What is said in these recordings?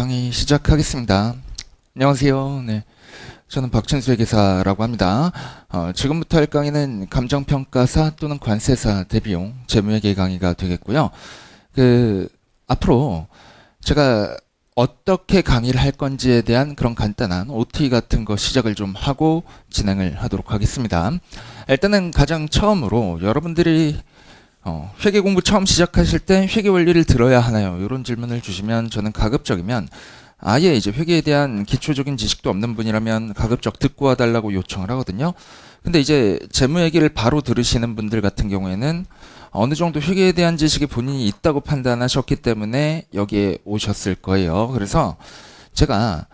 강의 시작하겠습니다. 안녕하세요. 네, 저는 박진수 회계사라고 합니다. 지금부터 할 강의는 감정평가사 또는 관세사 대비용 재무회계 강의가 되겠고요. 앞으로 제가 어떻게 강의를 할 건지에 대한 그런 간단한 OT 같은 거 시작을 좀 하고 진행을 하도록 하겠습니다. 일단은 가장 처음으로 여러분들이 회계 공부 처음 시작하실 때 회계 원리를 들어야 하나요? 이런 질문을 주시면 저는 가급적이면 아예 이제 회계에 대한 기초적인 지식도 없는 분이라면 가급적 듣고 와달라고 요청을 하거든요. 근데 이제 재무 얘기를 바로 들으시는 분들 같은 경우에는 어느 정도 회계에 대한 지식이 본인이 있다고 판단하셨기 때문에 여기에 오셨을 거예요. 그래서 제가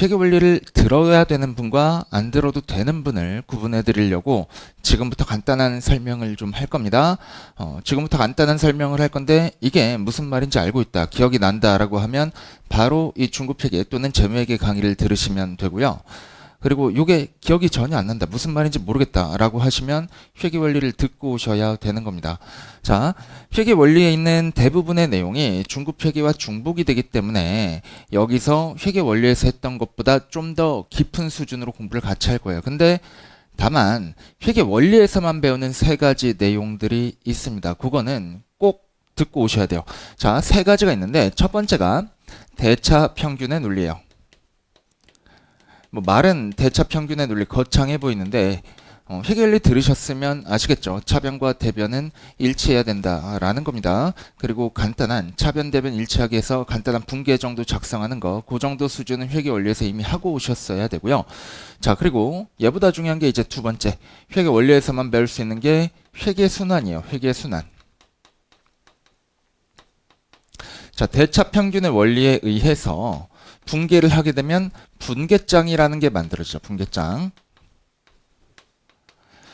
회계 원리를 들어야 되는 분과 안 들어도 되는 분을 구분해 드리려고 지금부터 간단한 설명을 좀 할 겁니다. 지금부터 간단한 설명을 할 건데 이게 무슨 말인지 알고 있다, 기억이 난다 라고 하면 바로 이 중급회계 또는 재무회계 강의를 들으시면 되고요. 그리고 이게 기억이 전혀 안 난다, 무슨 말인지 모르겠다 라고 하시면 회계 원리를 듣고 오셔야 되는 겁니다. 자, 회계 원리에 있는 대부분의 내용이 중급 회계와 중복이 되기 때문에 여기서 회계 원리에서 했던 것보다 좀 더 깊은 수준으로 공부를 같이 할 거예요. 근데 다만 회계 원리에서만 배우는 세 가지 내용들이 있습니다. 그거는 꼭 듣고 오셔야 돼요. 자, 세 가지가 있는데 첫 번째가 대차 평균의 논리예요. 말은 대차 평균의 논리 거창해 보이는데 회계원리 들으셨으면 아시겠죠. 차변과 대변은 일치해야 된다라는 겁니다. 그리고 간단한 차변 대변 일치하기 위해서 간단한 분계 정도 작성하는 거, 그 정도 수준은 회계원리에서 이미 하고 오셨어야 되고요. 자, 그리고 얘보다 중요한 게 이제 두 번째, 회계원리에서만 배울 수 있는 게 회계순환이에요. 회계순환. 자, 대차 평균의 원리에 의해서 분계를 하게 되면 분계장이라는 게 만들어지죠. 분계장.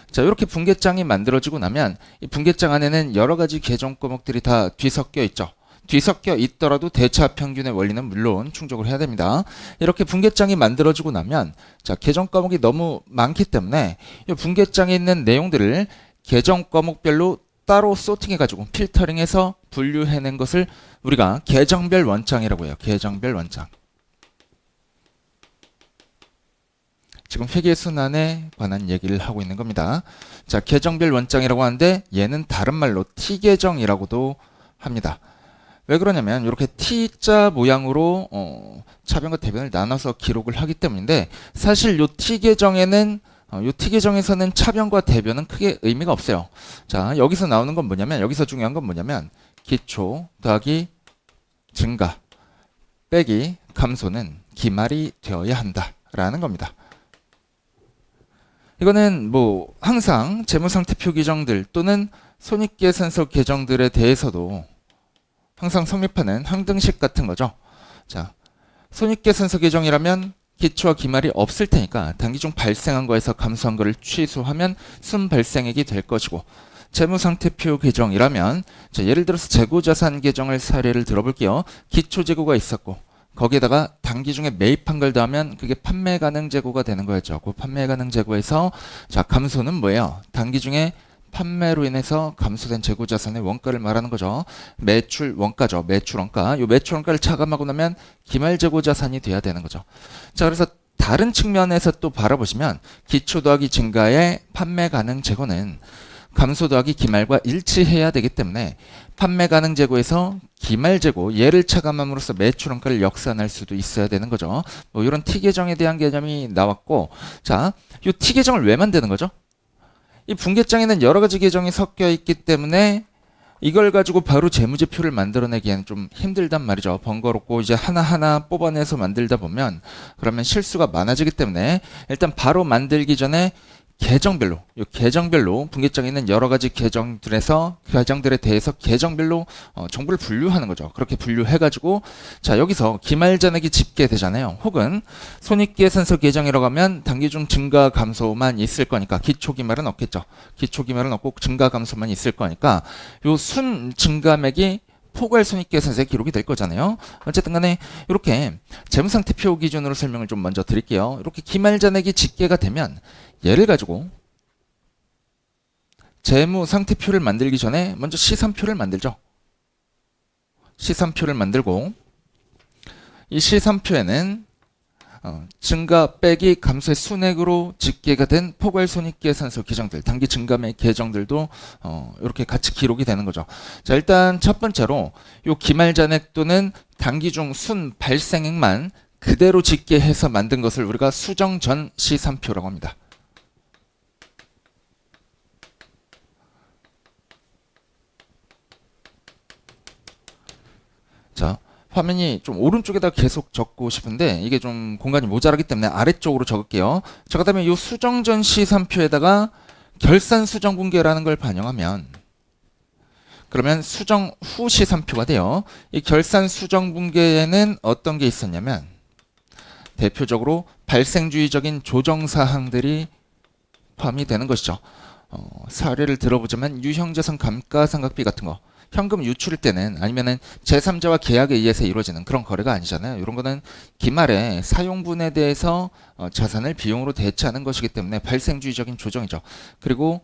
자, 이렇게 분계장이 만들어지고 나면 이 분계장 안에는 여러 가지 계정 과목들이 다 뒤섞여 있죠. 뒤섞여 있더라도 대차 평균의 원리는 물론 충족을 해야 됩니다. 이렇게 분계장이 만들어지고 나면 자, 계정 과목이 너무 많기 때문에 이 분계장에 있는 내용들을 계정 과목별로 따로 소팅해가지고 필터링해서 분류해낸 것을 우리가 계정별 원장이라고 해요. 계정별 원장. 지금 회계순환에 관한 얘기를 하고 있는 겁니다. 자, 계정별 원장이라고 하는데 얘는 다른 말로 T계정이라고도 합니다. 왜 그러냐면 이렇게 T자 모양으로 차변과 대변을 나눠서 기록을 하기 때문인데 사실 요 T계정에는 요 T계정에서는 차변과 대변은 크게 의미가 없어요. 자, 여기서 나오는 건 뭐냐면, 여기서 중요한 건 뭐냐면 기초 더하기 증가 빼기 감소는 기말이 되어야 한다라는 겁니다. 이거는 항상 재무상태표 규정들 또는 손익계산서 계정들에 대해서도 항상 성립하는 항등식 같은 거죠. 자, 손익계산서 계정이라면 기초와 기말이 없을 테니까 단기 중 발생한 거에서 감소한 거를 취소하면 순발생액이 될 것이고, 재무상태표 계정이라면 자, 예를 들어서 재고자산 계정을 사례를 들어볼게요. 기초재고가 있었고 거기에다가 단기 중에 매입한 걸 더하면 그게 판매 가능 재고가 되는 거였죠. 그 판매 가능 재고에서 자, 감소는 뭐예요? 단기 중에 판매로 인해서 감소된 재고자산의 원가를 말하는 거죠. 매출 원가죠. 매출 원가. 요 매출 원가를 차감하고 나면 기말 재고자산이 돼야 되는 거죠. 자, 그래서 다른 측면에서 또 바라보시면 기초 더하기 증가의 판매 가능 재고는 감소 더하기 기말과 일치해야 되기 때문에 판매 가능 재고에서 기말 재고 얘를 차감함으로써 매출 원가를 역산할 수도 있어야 되는 거죠. 이런 T계정에 대한 개념이 나왔고, 자, 이 T계정을 왜 만드는 거죠? 이 분계장에는 여러 가지 계정이 섞여 있기 때문에 이걸 가지고 바로 재무제표를 만들어내기에는 좀 힘들단 말이죠. 번거롭고 이제 하나하나 뽑아내서 만들다 보면 그러면 실수가 많아지기 때문에 일단 바로 만들기 전에 계정별로, 이 계정별로 분계장에 있는 여러 가지 계정들에 대해서 계정별로 정보를 분류하는 거죠. 그렇게 분류해가지고 자, 여기서 기말잔액이 집계되잖아요. 혹은 손익계산서 계정이라고 하면 단기 중 증가 감소만 있을 거니까 기초기말은 없겠죠. 기초기말은 없고 증가 감소만 있을 거니까 요 순 증가액이 포괄 손익계산서에 기록이 될 거잖아요. 어쨌든 간에 이렇게 재무상태표 기준으로 설명을 좀 먼저 드릴게요. 이렇게 기말잔액이 집계가 되면 얘를 가지고 재무상태표를 만들기 전에 먼저 시산표를 만들죠. 시산표를 만들고 이 C3표에는 증가 빼기 감소의 순액으로 집계가 된 포괄손익계산서 계정들, 단기 증가매 계정들도 이렇게 같이 기록이 되는 거죠. 자, 일단 첫 번째로 요 기말잔액 또는 단기 중 순 발생액만 그대로 집계해서 만든 것을 우리가 수정 전 C3표라고 합니다. 자, 화면이 좀 오른쪽에다 계속 적고 싶은데 이게 좀 공간이 모자라기 때문에 아래쪽으로 적을게요. 자, 그다음에 이 수정 전 C3표에다가 결산 수정 분계라는 걸 반영하면 그러면 수정 후 C3표가 돼요. 이 결산 수정 분계에는 어떤 게 있었냐면 대표적으로 발생주의적인 조정 사항들이 포함이 되는 것이죠. 사례를 들어보자면 유형자산 감가상각비 같은 거, 현금 유출일 때는 아니면은 제3자와 계약에 의해서 이루어지는 그런 거래가 아니잖아요. 이런 거는 기말에 사용분에 대해서 자산을 비용으로 대체하는 것이기 때문에 발생주의적인 조정이죠. 그리고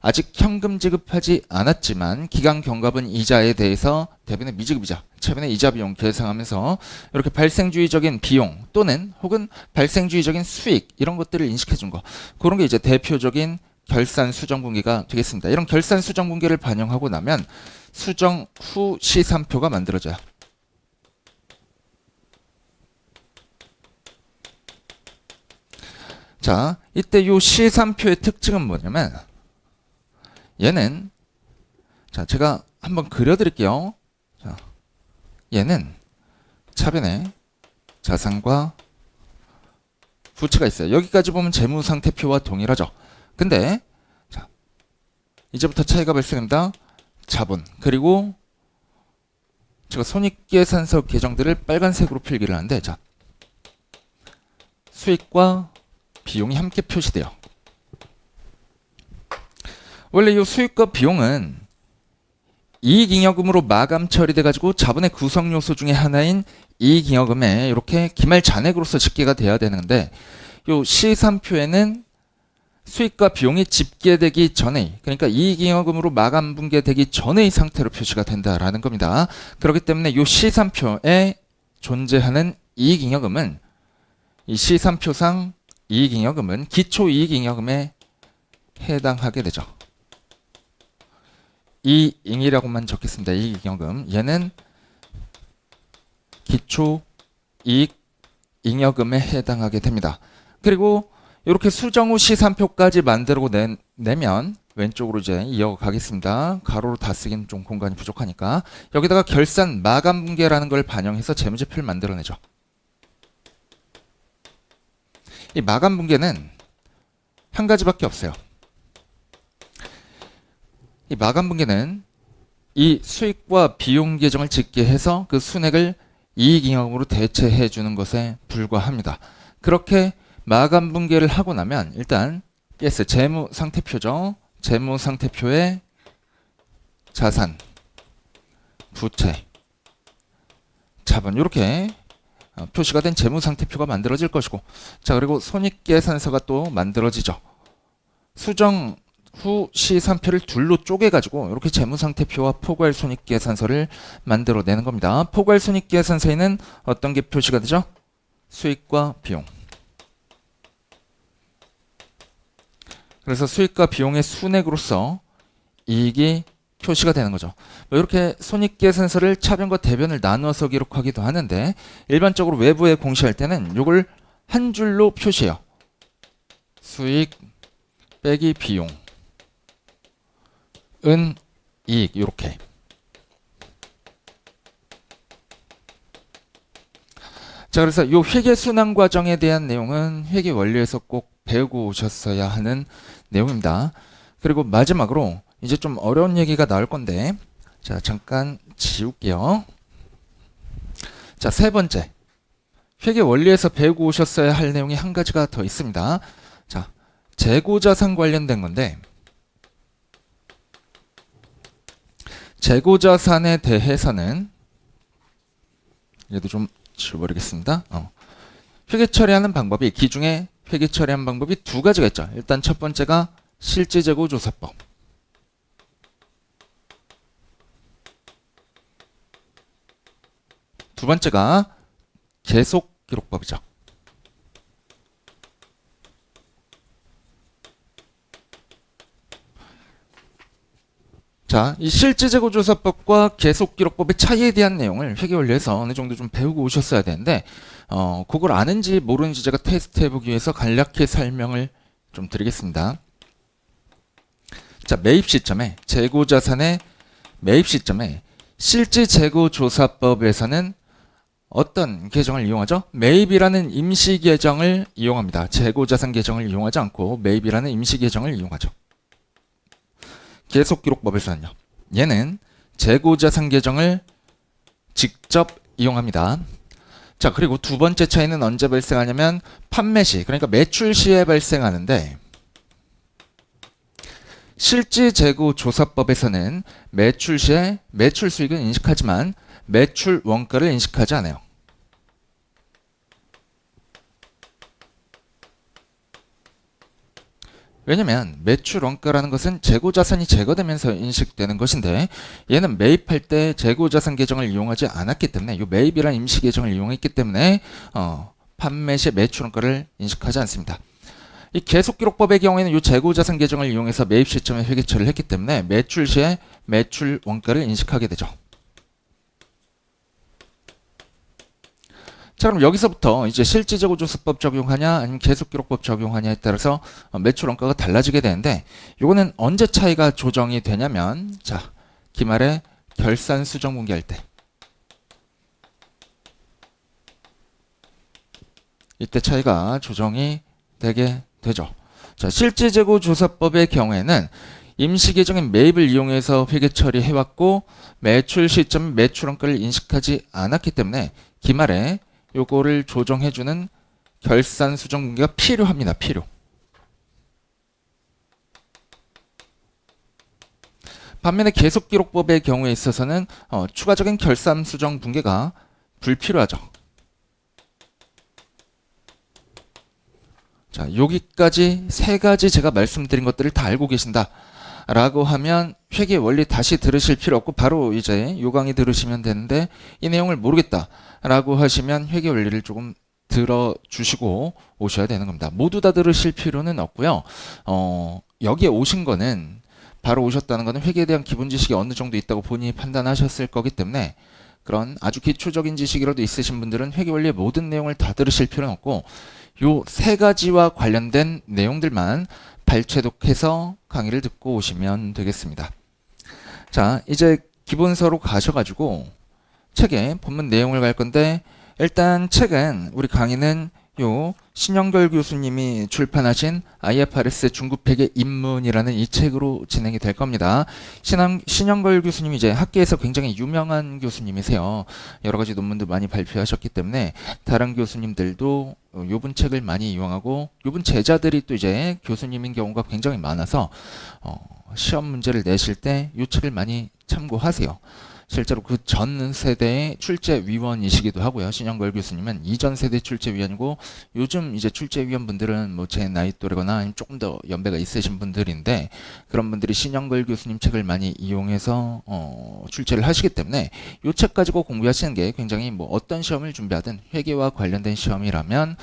아직 현금 지급하지 않았지만 기간 경과분 이자에 대해서 대부분의 미지급이자, 차변의 이자 비용 계상하면서 이렇게 발생주의적인 비용 또는 혹은 발생주의적인 수익 이런 것들을 인식해 준 거. 그런 게 이제 대표적인 결산 수정 분기가 되겠습니다. 이런 결산 수정 분기를 반영하고 나면 수정 후 C3표가 만들어져요. 자, 이때 요 C3표의 특징은 뭐냐면 얘는 자, 제가 한번 그려드릴게요. 자, 얘는 차변에 자산과 부채가 있어요. 여기까지 보면 재무상태표와 동일하죠. 근데 자, 이제부터 차이가 발생합니다. 자본 그리고 제가 손익계산서 계정들을 빨간색으로 필기를 하는데 자, 수익과 비용이 함께 표시돼요. 원래 이 수익과 비용은 이익잉여금으로 마감 처리돼 가지고 자본의 구성 요소 중에 하나인 이익잉여금에 이렇게 기말 잔액으로서 집계가 돼야 되는데 요 C3표에는 수익과 비용이 집계되기 전에, 그러니까 이익잉여금으로 마감 분계되기 전의 상태로 표시가 된다라는 겁니다. 그렇기 때문에 이 C3표에 존재하는 이익잉여금은 이 C3표상 이익잉여금은 기초이익잉여금에 해당하게 되죠. 이익이라고만 적겠습니다. 이익잉여금. 얘는 기초이익잉여금에 해당하게 됩니다. 그리고 이렇게 수정 후 C3표까지 만들고 내면 왼쪽으로 이제 이어가겠습니다. 가로로 다 쓰기는 좀 공간이 부족하니까 여기다가 결산 마감 분계라는 걸 반영해서 재무제표를 만들어내죠. 이 마감 분계는 한 가지밖에 없어요. 이 마감 분계는 이 수익과 비용 계정을 집계해서 그 순액을 이익잉여금으로 대체해 주는 것에 불과합니다. 그렇게 마감 분계를 하고 나면 일단 yes, 재무상태표죠. 재무상태표에 자산, 부채, 자본 이렇게 표시가 된 재무상태표가 만들어질 것이고 자 그리고 손익계산서가 또 만들어지죠. 수정 후 C3표를 둘로 쪼개가지고 이렇게 재무상태표와 포괄손익계산서를 만들어내는 겁니다. 포괄손익계산서에는 어떤 게 표시가 되죠? 수익과 비용. 그래서 수익과 비용의 순액으로서 이익이 표시가 되는 거죠. 이렇게 손익계산서를 차변과 대변을 나누어서 기록하기도 하는데 일반적으로 외부에 공시할 때는 이걸 한 줄로 표시해요. 수익 빼기 비용 은 이익 이렇게. 자 그래서 이 회계순환 과정에 대한 내용은 회계 원리에서 꼭 배우고 오셨어야 하는 내용입니다. 그리고 마지막으로 이제 좀 어려운 얘기가 나올 건데 자 잠깐 지울게요. 자 세 번째 회계 원리에서 배우고 오셨어야 할 내용이 한 가지가 더 있습니다. 자 재고자산 관련된 건데 재고자산에 대해서는 얘도 좀 지워버리겠습니다. 회계 처리하는 방법이 기중에 회계 처리하는 방법이 두 가지가 있죠. 일단 첫 번째가 실질재고조사법. 두 번째가 계속 기록법이죠. 자, 이 실질재고조사법과 계속기록법의 차이에 대한 내용을 회계원리에서 어느 정도 좀 배우고 오셨어야 되는데 그걸 아는지 모르는지 제가 테스트 해보기 위해서 간략히 설명을 좀 드리겠습니다. 자, 매입 시점에 재고자산의 매입 시점에 실질재고조사법에서는 어떤 계정을 이용하죠? 매입이라는 임시 계정을 이용합니다. 재고자산 계정을 이용하지 않고 매입이라는 임시 계정을 이용하죠. 계속기록법에서는요. 얘는 재고자산 계정을 직접 이용합니다. 자, 그리고 두 번째 차이는 언제 발생하냐면 판매 시, 그러니까 매출 시에 발생하는데 실질재고조사법에서는 매출 시에 매출 수익은 인식하지만 매출 원가를 인식하지 않아요. 왜냐면 매출 원가라는 것은 재고자산이 제거되면서 인식되는 것인데 얘는 매입할 때 재고자산 계정을 이용하지 않았기 때문에 이 매입이라는 임시 계정을 이용했기 때문에 판매 시 매출 원가를 인식하지 않습니다. 이 계속기록법의 경우에는 이 재고자산 계정을 이용해서 매입 시점에 회계 처리를 했기 때문에 매출 시에 매출 원가를 인식하게 되죠. 자, 그럼 여기서부터 이제 실질재고조사법 적용하냐 아니면 계속기록법 적용하냐에 따라서 매출 원가가 달라지게 되는데 이거는 언제 차이가 조정이 되냐면 자, 기말에 결산 수정 분기할 때 이때 차이가 조정이 되게 되죠. 자, 실질재고조사법의 경우에는 임시계정인 매입을 이용해서 회계 처리해왔고 매출 시점 매출 원가를 인식하지 않았기 때문에 기말에 요거를 조정해주는 결산 수정 분기가 필요합니다. 필요. 반면에 계속기록법의 경우에 있어서는 추가적인 결산 수정 분기가 불필요하죠. 자, 여기까지 세 가지 제가 말씀드린 것들을 다 알고 계신다 라고 하면 회계 원리 다시 들으실 필요 없고 바로 이제 요 강의 들으시면 되는데 이 내용을 모르겠다 라고 하시면 회계 원리를 조금 들어주시고 오셔야 되는 겁니다. 모두 다 들으실 필요는 없고요. 여기에 오신 거는 바로 오셨다는 거는 회계에 대한 기본 지식이 어느 정도 있다고 본인이 판단하셨을 거기 때문에 그런 아주 기초적인 지식이라도 있으신 분들은 회계 원리의 모든 내용을 다 들으실 필요는 없고 요 세 가지와 관련된 내용들만 발췌독해서 강의를 듣고 오시면 되겠습니다. 자, 이제 기본서로 가셔가지고 책의 본문 내용을 갈 건데 일단 책은 우리 강의는 요 신영걸 교수님이 출판하신 IFRS 중급회계 입문이라는 이 책으로 진행이 될 겁니다. 신영걸 교수님이 이제 학계에서 굉장히 유명한 교수님이세요. 여러 가지 논문도 많이 발표하셨기 때문에 다른 교수님들도 요분 책을 많이 이용하고 요분 제자들이 또 이제 교수님인 경우가 굉장히 많아서 시험 문제를 내실 때 요 책을 많이 참고하세요. 실제로 그 전 세대의 출제위원이시기도 하고요. 신영걸 교수님은 이전 세대 출제위원이고 요즘 이제 출제위원분들은 뭐 제 나이 또래거나 아니면 조금 더 연배가 있으신 분들인데 그런 분들이 신영걸 교수님 책을 많이 이용해서 출제를 하시기 때문에 이 책 가지고 공부하시는 게 굉장히 뭐 어떤 시험을 준비하든 회계와 관련된 시험이라면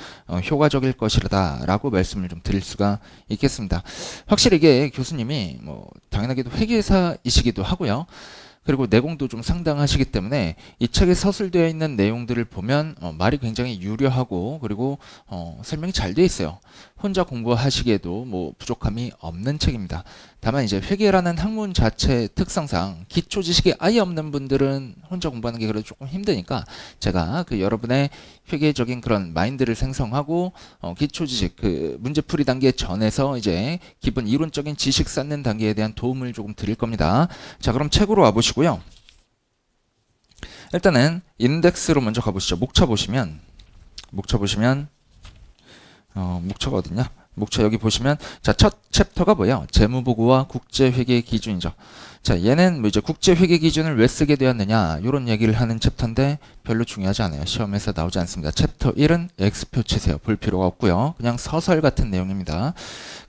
효과적일 것이라고 말씀을 좀 드릴 수가 있겠습니다. 확실히 이게 교수님이 뭐 당연하게도 회계사이시기도 하고요. 그리고 내공도 좀 상당하시기 때문에 이 책에 서술되어 있는 내용들을 보면 말이 굉장히 유려하고 그리고 설명이 잘 되어 있어요. 혼자 공부하시기에도 뭐 부족함이 없는 책입니다. 다만 이제 회계라는 학문 자체 특성상 기초 지식이 아예 없는 분들은 혼자 공부하는 게 그래도 조금 힘드니까 제가 그 여러분의 회계적인 그런 마인드를 생성하고 기초 지식 그 문제풀이 단계 전에서 이제 기본 이론적인 지식 쌓는 단계에 대한 도움을 조금 드릴 겁니다. 자, 그럼 책으로 와보시고요. 일단은 인덱스로 먼저 가보시죠. 목차 보시면 목차가 어딨냐? 목차 여기 보시면 자, 첫 챕터가 뭐예요? 재무보고와 국제회계 기준이죠. 자, 얘는 뭐 이제 국제회계 기준을 왜 쓰게 되었느냐 이런 얘기를 하는 챕터인데 별로 중요하지 않아요. 시험에서 나오지 않습니다. 챕터 1은 X표 치세요. 볼 필요가 없고요. 그냥 서설 같은 내용입니다.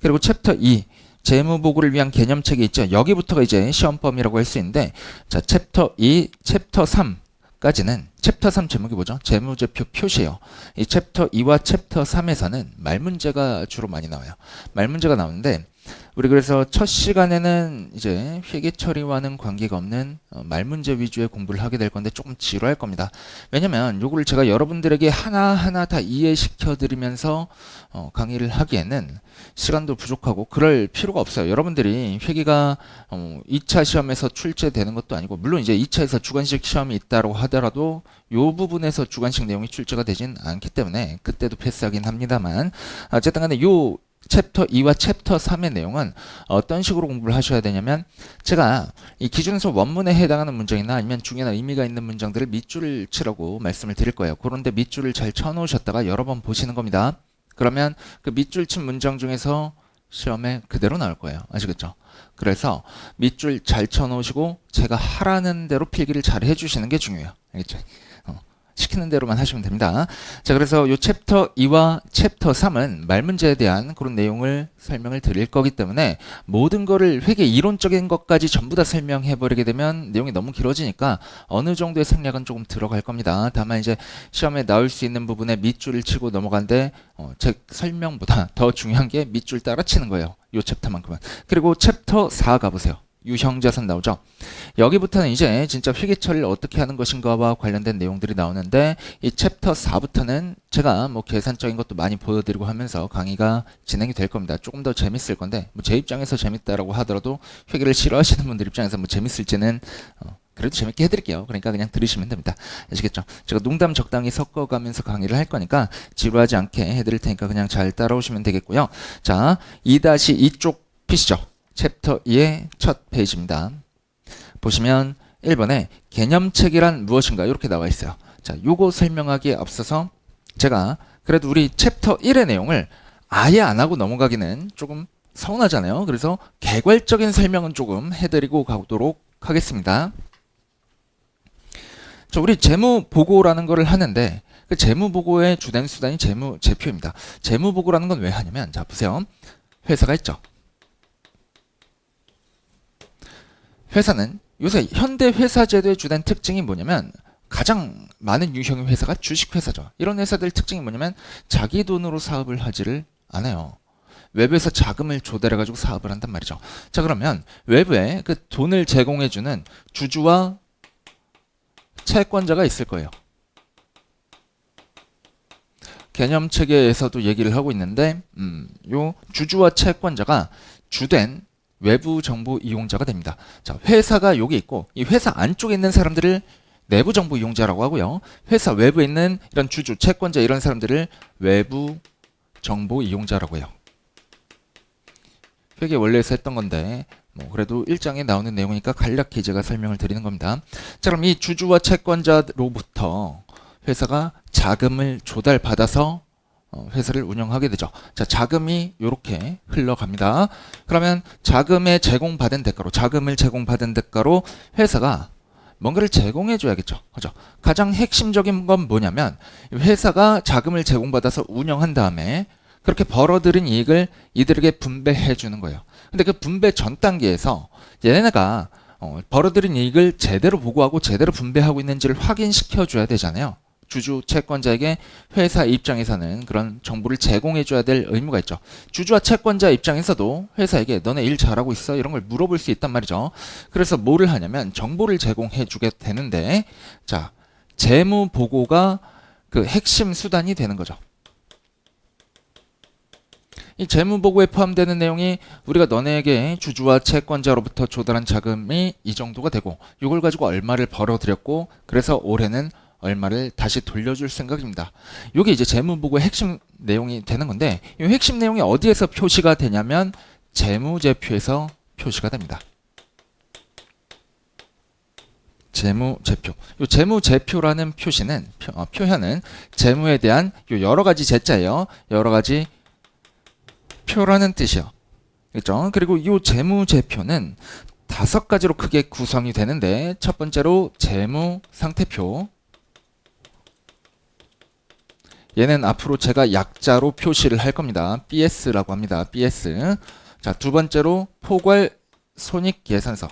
그리고 챕터 2 재무보고를 위한 개념책이 있죠. 여기부터가 이제 시험 범위라고 할 수 있는데 자, 챕터 2, 챕터 3 2까지는 챕터 3 제목이 뭐죠? 재무제표 표시예요. 이 챕터 2와 챕터 3에서는 말문제가 주로 많이 나와요. 말문제가 나오는데 우리 그래서 첫 시간에는 이제 회계 처리와는 관계가 없는 말문제 위주의 공부를 하게 될 건데 조금 지루할 겁니다. 왜냐면 요거를 제가 여러분들에게 하나하나 다 이해시켜 드리면서 강의를 하기에는 시간도 부족하고 그럴 필요가 없어요. 여러분들이 회계가 2차 시험에서 출제되는 것도 아니고 물론 이제 2차에서 주관식 시험이 있다고 하더라도 요 부분에서 주관식 내용이 출제가 되진 않기 때문에 그때도 패스하긴 합니다만 어쨌든 간에 요 챕터 2와 챕터 3의 내용은 어떤 식으로 공부를 하셔야 되냐면 제가 이 기준서 원문에 해당하는 문장이나 아니면 중요한 의미가 있는 문장들을 밑줄을 치라고 말씀을 드릴 거예요. 그런데 밑줄을 잘 쳐놓으셨다가 여러 번 보시는 겁니다. 그러면 그 밑줄 친 문장 중에서 시험에 그대로 나올 거예요. 아시겠죠? 그래서 밑줄 잘 쳐놓으시고 제가 하라는 대로 필기를 잘 해주시는 게 중요해요. 알겠죠? 시키는 대로만 하시면 됩니다. 자, 그래서 요 챕터 2와 챕터 3은 말문제에 대한 그런 내용을 설명을 드릴 거기 때문에 모든 거를 회계 이론적인 것까지 전부 다 설명해 버리게 되면 내용이 너무 길어지니까 어느 정도의 생략은 조금 들어갈 겁니다. 다만 이제 시험에 나올 수 있는 부분에 밑줄을 치고 넘어간데 제 설명보다 더 중요한 게 밑줄 따라 치는 거예요. 요 챕터만큼은. 그리고 챕터 4 가보세요. 유형자산 나오죠. 여기부터는 이제 진짜 회계 처리를 어떻게 하는 것인가와 관련된 내용들이 나오는데 이 챕터 4부터는 제가 뭐 계산적인 것도 많이 보여드리고 하면서 강의가 진행이 될 겁니다. 조금 더 재밌을 건데 뭐 제 입장에서 재밌다라고 하더라도 회계를 싫어하시는 분들 입장에서 뭐 재밌을지는 그래도 재밌게 해드릴게요. 그러니까 그냥 들으시면 됩니다. 아시겠죠? 제가 농담 적당히 섞어가면서 강의를 할 거니까 지루하지 않게 해드릴 테니까 그냥 잘 따라오시면 되겠고요. 자, 2-2 쪽 피시죠. 챕터 2의 첫 페이지입니다. 보시면 1번에 개념책이란 무엇인가 이렇게 나와 있어요. 자, 요거 설명하기에 앞서서 제가 그래도 우리 챕터 1의 내용을 아예 안 하고 넘어가기는 조금 서운하잖아요. 그래서 개괄적인 설명은 조금 해드리고 가도록 하겠습니다. 자, 우리 재무보고라는 거를 하는데 그 재무보고의 주된 수단이 재무제표입니다. 재무보고라는 건 왜 하냐면 자, 보세요. 회사가 있죠. 회사는 요새 현대 회사 제도의 주된 특징이 뭐냐면 가장 많은 유형의 회사가 주식회사죠. 이런 회사들 특징이 뭐냐면 자기 돈으로 사업을 하지를 않아요. 외부에서 자금을 조달해가지고 사업을 한단 말이죠. 자, 그러면 외부에 그 돈을 제공해주는 주주와 채권자가 있을 거예요. 개념체계에서도 얘기를 하고 있는데 요 주주와 채권자가 주된 외부 정보 이용자가 됩니다. 자, 회사가 여기 있고 이 회사 안쪽에 있는 사람들을 내부 정보 이용자라고 하고요. 회사 외부에 있는 이런 주주, 채권자 이런 사람들을 외부 정보 이용자라고 해요. 회계 원래에서 했던 건데 뭐 그래도 1장에 나오는 내용이니까 간략히 제가 설명을 드리는 겁니다. 자, 그럼 이 주주와 채권자로부터 회사가 자금을 조달받아서 회사를 운영하게 되죠. 자, 자금이 이렇게 흘러갑니다. 그러면 자금을 제공받은 대가로 회사가 뭔가를 제공해 줘야겠죠. 그죠? 가장 핵심적인 건 뭐냐면 회사가 자금을 제공받아서 운영한 다음에 그렇게 벌어들인 이익을 이들에게 분배해 주는 거예요. 근데 그 분배 전 단계에서 얘네가 벌어들인 이익을 제대로 보고하고 제대로 분배하고 있는지를 확인시켜 줘야 되잖아요. 주주 채권자에게 회사 입장에서는 그런 정보를 제공해 줘야 될 의무가 있죠. 주주와 채권자 입장에서도 회사에게 너네 일 잘하고 있어? 이런 걸 물어볼 수 있단 말이죠. 그래서 뭐를 하냐면 정보를 제공해 주게 되는데 자, 재무 보고가 그 핵심 수단이 되는 거죠. 이 재무보고에 포함되는 내용이 우리가 너네에게 주주와 채권자로부터 조달한 자금이 이 정도가 되고 이걸 가지고 얼마를 벌어들였고 그래서 올해는 얼마를 다시 돌려줄 생각입니다. 이게 이제 재무보고의 핵심 내용이 되는 건데 이 핵심 내용이 어디에서 표시가 되냐면 재무제표에서 표시가 됩니다. 재무제표. 이 재무제표라는 표현은 재무에 대한 여러 가지 제자예요. 여러 가지 표라는 뜻이요. 그렇죠? 그리고 이 재무제표는 5가지로 크게 구성이 되는데 첫 번째로 재무상태표. 얘는 앞으로 제가 약자로 표시를 할 겁니다. BS라고 합니다. BS. 자, 두 번째로 포괄 손익계산서.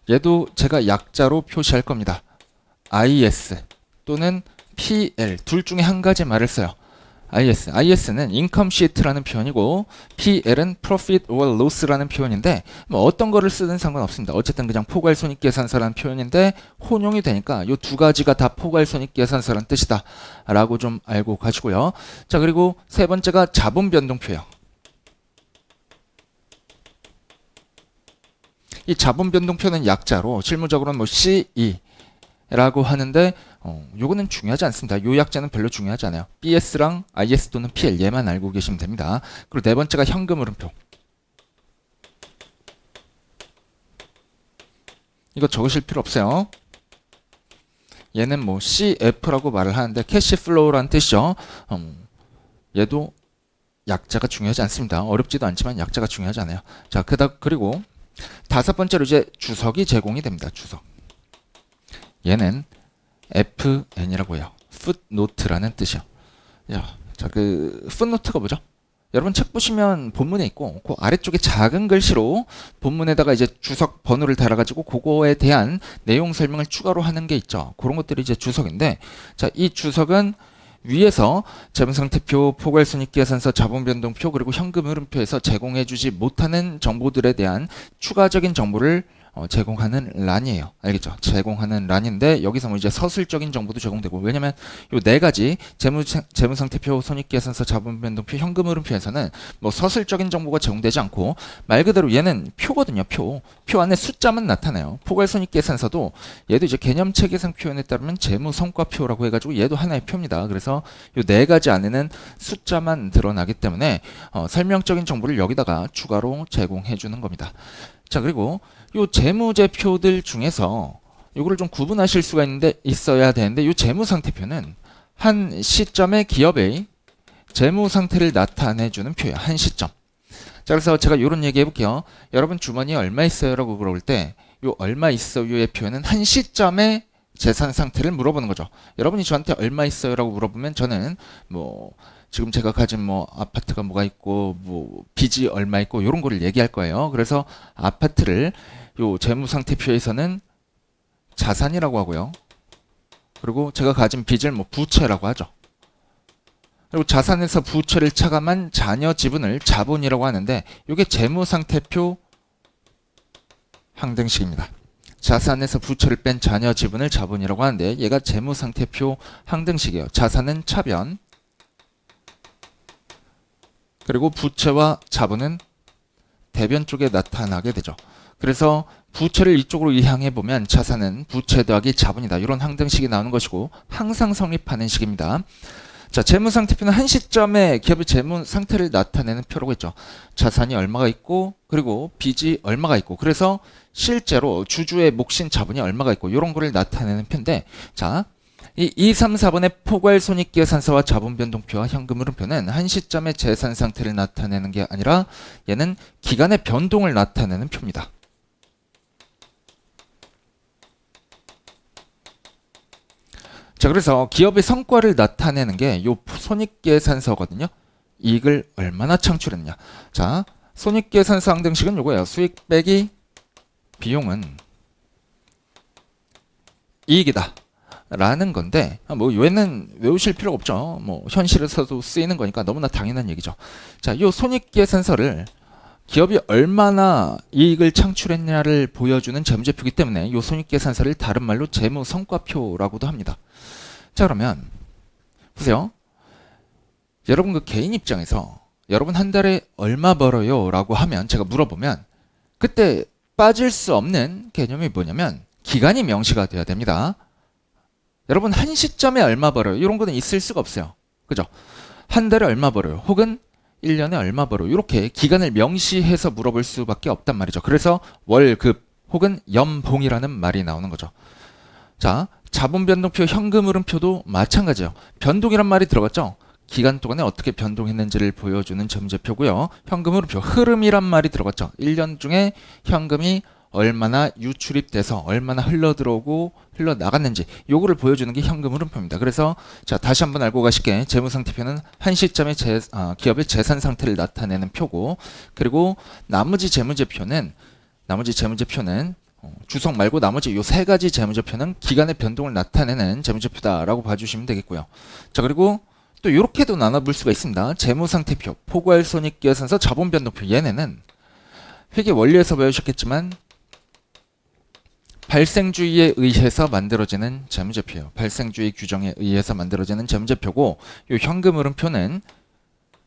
얘도 제가 약자로 표시할 겁니다. IS 또는 PL 둘 중에 한 가지 말을 써요. IS는 income sheet라는 표현이고 PL은 profit or loss라는 표현인데 뭐 어떤 거를 쓰든 상관없습니다. 어쨌든 그냥 포괄손익계산서라는 표현인데 혼용이 되니까 이 두 가지가 다 포괄손익계산서라는 뜻이다 라고 좀 알고 가시고요. 자, 그리고 세 번째가 자본변동표예요. 이 자본변동표는 약자로 실무적으로는 뭐 CE 라고 하는데 요거는 중요하지 않습니다. 요 약자는 별로 중요하지 않아요. BS랑 IS 또는 PL 얘만 알고 계시면 됩니다. 그리고 네 번째가 현금 흐름표. 이거 적으실 필요 없어요. 얘는 뭐 CF라고 말을 하는데 캐시 플로우라는 뜻이죠. 얘도 약자가 중요하지 않습니다. 어렵지도 않지만 약자가 중요하지 않아요. 자, 그리고 다섯 번째로 이제 주석이 제공이 됩니다. 주석. 얘는 FN이라고 해요. footnote라는 뜻이요. 자, 그 footnote가 뭐죠? 여러분 책 보시면 본문에 있고 그 아래쪽에 작은 글씨로 본문에다가 이제 주석 번호를 달아가지고 그거에 대한 내용 설명을 추가로 하는 게 있죠. 그런 것들이 이제 주석인데, 자, 이 주석은 위에서 재무상태표, 포괄손익계산서, 자본변동표 그리고 현금 흐름표에서 제공해주지 못하는 정보들에 대한 추가적인 정보를 제공하는 란이에요. 알겠죠? 제공하는 란인데 여기서 뭐 이제 서술적인 정보도 제공되고, 왜냐면 요 네 가지 재무상태표, 손익계산서, 자본변동표, 현금 흐름표에서는 뭐 서술적인 정보가 제공되지 않고 말 그대로 얘는 표거든요. 표 안에 숫자만 나타나요. 포괄손익계산서도 얘도 이제 개념체계상 표현에 따르면 재무성과표라고 해가지고 얘도 하나의 표입니다. 그래서 요 네 가지 안에는 숫자만 드러나기 때문에 설명적인 정보를 여기다가 추가로 제공해 주는 겁니다. 자, 그리고 요 재무제표들 중에서 요거를 좀 구분하실 수가 있어야 되는데, 요 재무상태표는 한 시점의 기업의 재무상태를 나타내주는 표예요. 한 시점. 자, 그래서 제가 요런 얘기 해볼게요. 여러분 주머니에 얼마 있어요? 라고 물어볼 때 요 얼마 있어요의 표현은 한 시점의 재산 상태를 물어보는 거죠. 여러분이 저한테 얼마 있어요? 라고 물어보면 저는 뭐 지금 제가 가진 뭐 아파트가 뭐가 있고 뭐 빚이 얼마 있고 이런 거를 얘기할 거예요. 그래서 아파트를 요 재무상태표에서는 자산이라고 하고요. 그리고 제가 가진 빚을 뭐 부채라고 하죠. 그리고 자산에서 부채를 차감한 잔여 지분을 자본이라고 하는데 이게 재무상태표 항등식입니다. 자산에서 부채를 뺀 잔여 지분을 자본이라고 하는데 얘가 재무상태표 항등식이에요. 자산은 차변, 그리고 부채와 자본은 대변 쪽에 나타나게 되죠. 그래서 부채를 이쪽으로 이항해 보면 자산은 부채 더하기 자본이다. 이런 항등식이 나오는 것이고 항상 성립하는 식입니다. 자, 재무상태표는 한 시점에 기업의 재무 상태를 나타내는 표라고 했죠. 자산이 얼마가 있고 그리고 빚이 얼마가 있고, 그래서 실제로 주주의 몫인 자본이 얼마가 있고 이런 거를 나타내는 표인데, 자, 이 2, 3, 4번의 포괄손익계산서와 자본변동표와 현금흐름표는 한 시점의 재산 상태를 나타내는 게 아니라 얘는 기간의 변동을 나타내는 표입니다. 자, 그래서 기업의 성과를 나타내는 게 요 손익계산서거든요. 이익을 얼마나 창출했냐. 자, 손익계산서 항등식은 요거예요. 수익 빼기 비용은 이익이다 라는 건데, 뭐 얘는 외우실 필요가 없죠. 뭐 현실에서도 쓰이는 거니까 너무나 당연한 얘기죠. 자, 요 손익계산서를 기업이 얼마나 이익을 창출했냐를 보여주는 재무제표이기 때문에 요 손익계산서를 다른 말로 재무성과표라고도 합니다. 자, 그러면 보세요. 여러분 그 개인 입장에서 여러분 한 달에 얼마 벌어요? 라고 하면 제가 물어보면 그때 빠질 수 없는 개념이 뭐냐면 기간이 명시가 돼야 됩니다. 여러분 한 시점에 얼마 벌어요? 이런 거는 있을 수가 없어요. 그죠? 한 달에 얼마 벌어요? 혹은 1년에 얼마 벌어요? 이렇게 기간을 명시해서 물어볼 수밖에 없단 말이죠. 그래서 월급 혹은 연봉이라는 말이 나오는 거죠. 자, 자본변동표, 현금흐름표도 마찬가지예요. 변동이란 말이 들어갔죠? 기간 동안에 어떻게 변동했는지를 보여주는 재무제표고요. 현금흐름표, 흐름이란 말이 들어갔죠? 1년 중에 현금이 얼마나 유출입돼서 얼마나 흘러들어오고 흘러나갔는지 요거를 보여주는 게 현금흐름표입니다. 그래서 자, 다시 한번 알고 가실게. 재무상태표는 한 시점의 기업의 재산 상태를 나타내는 표고, 그리고 나머지 재무제표는 주석 말고 나머지 요 세 가지 재무제표는 기간의 변동을 나타내는 재무제표다라고 봐주시면 되겠고요. 자, 그리고 또 이렇게도 나눠볼 수가 있습니다. 재무상태표, 포괄손익계산서, 자본변동표. 얘네는 회계 원리에서 배우셨겠지만 발생주의에 의해서 만들어지는 재무제표예요. 발생주의 규정에 의해서 만들어지는 재무제표고, 요 현금흐름표는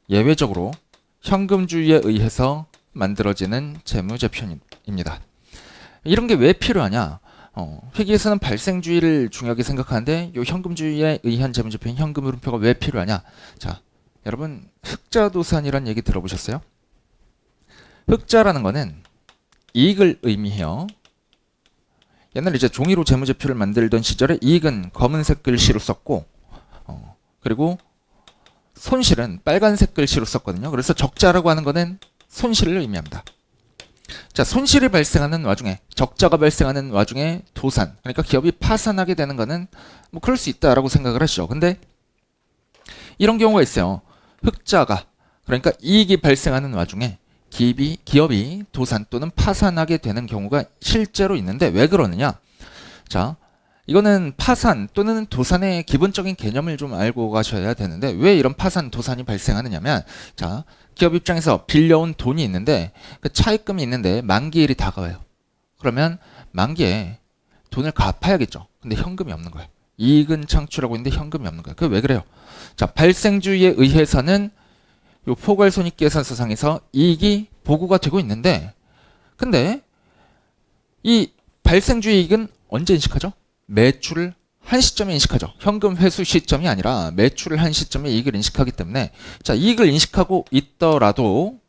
예외적으로 현금주의에 의해서 만들어지는 재무제표입니다. 이런 게 왜 필요하냐? 회계에서는 발생주의를 중요하게 생각하는데 요 현금주의에 의한 재무제표인 현금흐름표가 왜 필요하냐? 자, 여러분 흑자도산이란 얘기 들어보셨어요? 흑자라는 거는 이익을 의미해요. 옛날 이제 종이로 재무제표를 만들던 시절에 이익은 검은색 글씨로 썼고, 그리고 손실은 빨간색 글씨로 썼거든요. 그래서 적자라고 하는 거는 손실을 의미합니다. 자, 손실이 발생하는 와중에, 적자가 발생하는 와중에 도산, 그러니까 기업이 파산하게 되는 거는 뭐 그럴 수 있다라고 생각을 하시죠. 근데 이런 경우가 있어요. 흑자가, 그러니까 이익이 발생하는 와중에 기업이 도산 또는 파산하게 되는 경우가 실제로 있는데 왜 그러느냐? 자, 이거는 파산 또는 도산의 기본적인 개념을 좀 알고 가셔야 되는데, 왜 이런 파산, 도산이 발생하느냐면, 자, 기업 입장에서 빌려온 돈이 있는데 그 차입금이 있는데 만기일이 다가와요. 그러면 만기에 돈을 갚아야겠죠. 근데 현금이 없는 거예요. 이익은 창출하고 있는데 현금이 없는 거예요. 그게 왜 그래요? 자, 발생주의에 의해서는 요 포괄손익계산서상에서 이익이 보고가 되고 있는데, 근데 이 발생주의 이익은 언제 인식하죠? 매출을 한 시점에 인식하죠. 현금 회수 시점이 아니라 매출을 한 시점에 이익을 인식하기 때문에, 자, 이익을 인식하고 있더라도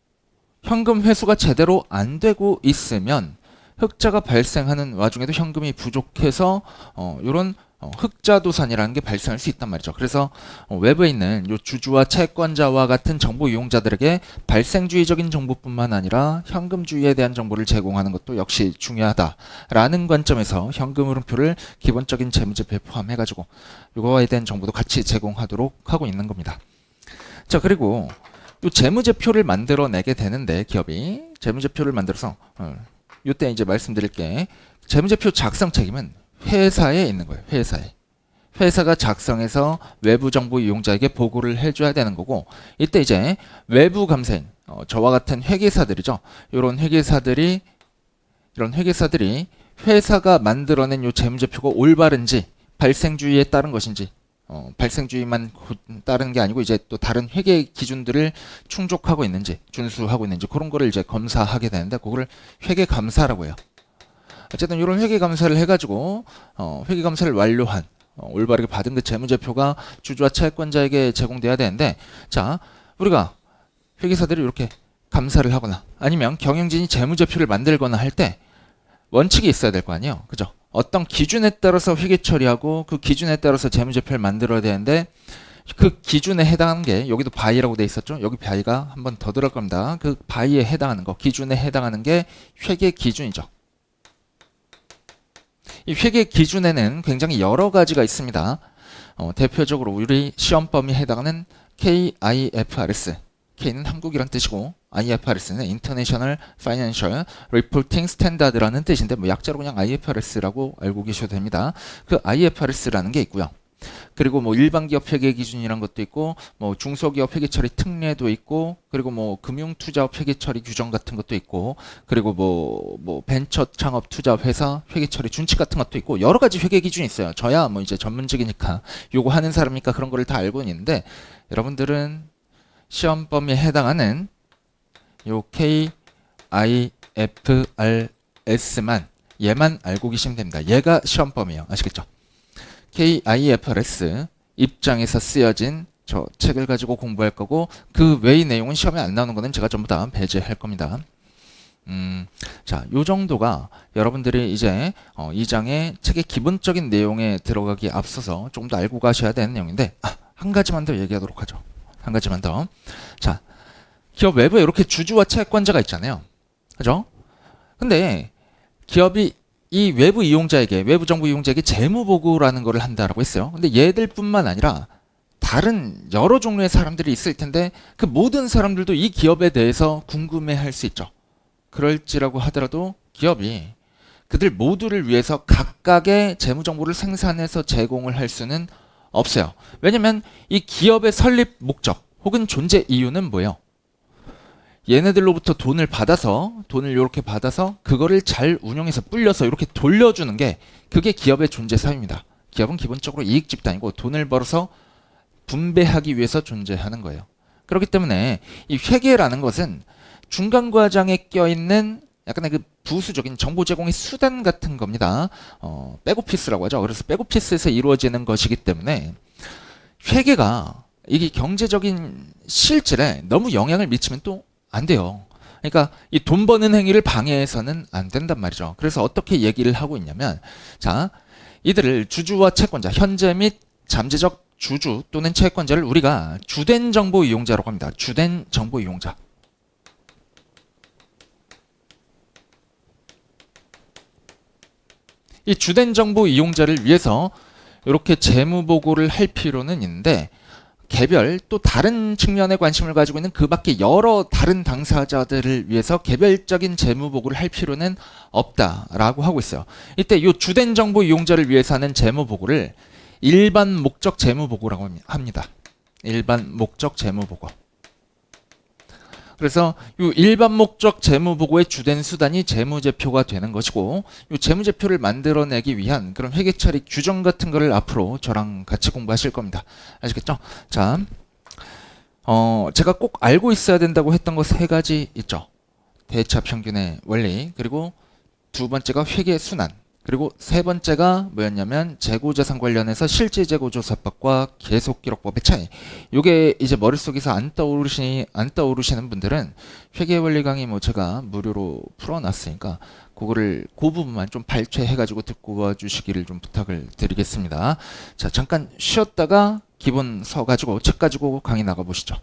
현금 회수가 제대로 안 되고 있으면 흑자가 발생하는 와중에도 현금이 부족해서 요런 흑자도산이라는 게 발생할 수 있단 말이죠. 그래서 외부에 있는 요 주주와 채권자와 같은 정보 이용자들에게 발생주의적인 정보뿐만 아니라 현금주의에 대한 정보를 제공하는 것도 역시 중요하다라는 관점에서 현금흐름표를 기본적인 재무제표에 포함해가지고 이거에 대한 정보도 같이 제공하도록 하고 있는 겁니다. 자, 그리고 요 재무제표를 만들어내게 되는데, 기업이 재무제표를 만들어서 요때 이제 말씀드릴게, 재무제표 작성 책임은 회사에 있는 거예요. 회사가 작성해서 외부 정보 이용자에게 보고를 해줘야 되는 거고, 이때 이제 외부 감사인, 저와 같은 회계사들이죠. 이런 회계사들이 회사가 만들어낸 요 재무제표가 올바른지, 발생주의에 따른 것인지, 발생주의만 따르는 게 아니고 이제 또 다른 회계 기준들을 충족하고 있는지, 준수하고 있는지, 그런 거를 이제 검사하게 되는데, 그거를 회계감사라고 해요. 어쨌든 이런 회계감사를 해가지고 회계감사를 완료한, 올바르게 받은 그 재무제표가 주주와 채권자에게 제공돼야 되는데, 자, 우리가 회계사들이 이렇게 감사를 하거나 아니면 경영진이 재무제표를 만들거나 할 때 원칙이 있어야 될 거 아니에요. 그죠? 어떤 기준에 따라서 회계 처리하고 그 기준에 따라서 재무제표를 만들어야 되는데, 그 기준에 해당하는 게, 여기도 바이라고 돼 있었죠? 여기 바이가 한 번 더 들어갈 겁니다. 그 바이에 해당하는 거, 기준에 해당하는 게 회계 기준이죠. 이 회계 기준에는 굉장히 여러 가지가 있습니다. 대표적으로 우리 시험 범위에 해당하는 KIFRS, K는 한국이란 뜻이고 IFRS는 International Financial Reporting Standard라는 뜻인데, 뭐 약자로 그냥 IFRS라고 알고 계셔도 됩니다. 그 IFRS라는 게 있고요. 그리고 뭐 일반 기업 회계 기준이란 것도 있고, 뭐 중소기업 회계 처리 특례도 있고, 그리고 뭐 금융투자업 회계 처리 규정 같은 것도 있고, 그리고 뭐 벤처 창업 투자 회사 회계 처리 준칙 같은 것도 있고, 여러 가지 회계 기준이 있어요. 저야 뭐 이제 전문직이니까, 요거 하는 사람이니까 그런 거를 다 알고 있는데, 여러분들은 시험 범위에 해당하는 요 KIFRS만, 얘만 알고 계시면 됩니다. 얘가 시험 범위예요. 아시겠죠? KIFRS 입장에서 쓰여진 저 책을 가지고 공부할 거고, 그 외의 내용은 시험에 안 나오는 거는 제가 전부 다 배제할 겁니다. 자, 요 정도가 여러분들이 이제 이 장의 책의 기본적인 내용에 들어가기 앞서서 조금 더 알고 가셔야 되는 내용인데, 한 가지만 더 얘기하도록 하죠. 한 가지만 더. 자, 기업 외부에 이렇게 주주와 채권자가 있잖아요. 그죠? 근데 기업이 이 외부 이용자에게, 외부 정보 이용자에게 재무 보고라는 거를 한다라고 했어요. 근데 얘들뿐만 아니라 다른 여러 종류의 사람들이 있을 텐데, 그 모든 사람들도 이 기업에 대해서 궁금해할 수 있죠. 그럴지라고 하더라도 기업이 그들 모두를 위해서 각각의 재무 정보를 생산해서 제공을 할 수는 없어요. 왜냐면 이 기업의 설립 목적 혹은 존재 이유는 뭐예요? 얘네들로부터 돈을 이렇게 받아서 그거를 잘 운영해서 불려서 이렇게 돌려주는 게 그게 기업의 존재 사유입니다. 기업은 기본적으로 이익 집단이고 돈을 벌어서 분배하기 위해서 존재하는 거예요. 그렇기 때문에 이 회계라는 것은 중간 과정에 껴있는 약간의 그 부수적인 정보 제공의 수단 같은 겁니다. 백오피스라고 하죠. 그래서 백오피스에서 이루어지는 것이기 때문에 회계가 이게 경제적인 실질에 너무 영향을 미치면 또 안 돼요. 그러니까 이 돈 버는 행위를 방해해서는 안 된단 말이죠. 그래서 어떻게 얘기를 하고 있냐면, 자, 이들을 주주와 채권자, 현재 및 잠재적 주주 또는 채권자를 우리가 주된 정보 이용자라고 합니다. 주된 정보 이용자. 이 주된 정보 이용자를 위해서 이렇게 재무 보고를 할 필요는 있는데, 개별 또 다른 측면에 관심을 가지고 있는 그 밖에 여러 다른 당사자들을 위해서 개별적인 재무 보고를 할 필요는 없다라고 하고 있어요. 이때 이 주된 정보 이용자를 위해서 하는 재무 보고를 일반 목적 재무 보고라고 합니다. 일반 목적 재무 보고. 그래서 이 일반 목적 재무 보고의 주된 수단이 재무제표가 되는 것이고, 이 재무제표를 만들어내기 위한 그런 회계 처리 규정 같은 거를 앞으로 저랑 같이 공부하실 겁니다. 아시겠죠? 자, 제가 꼭 알고 있어야 된다고 했던 거 세 가지 있죠. 대차 평균의 원리, 그리고 두 번째가 회계 순환, 그리고 세 번째가 뭐였냐면 재고자산 관련해서 실질재고조사법과 계속기록법의 차이. 이게 이제 머릿속에서 안 떠오르시는 분들은 회계 원리 강의 뭐 제가 무료로 풀어놨으니까 그거를 그 부분만 좀 발췌해가지고 듣고 와주시기를 좀 부탁을 드리겠습니다. 자, 잠깐 쉬었다가 기본 서 가지고 책 가지고 강의 나가보시죠.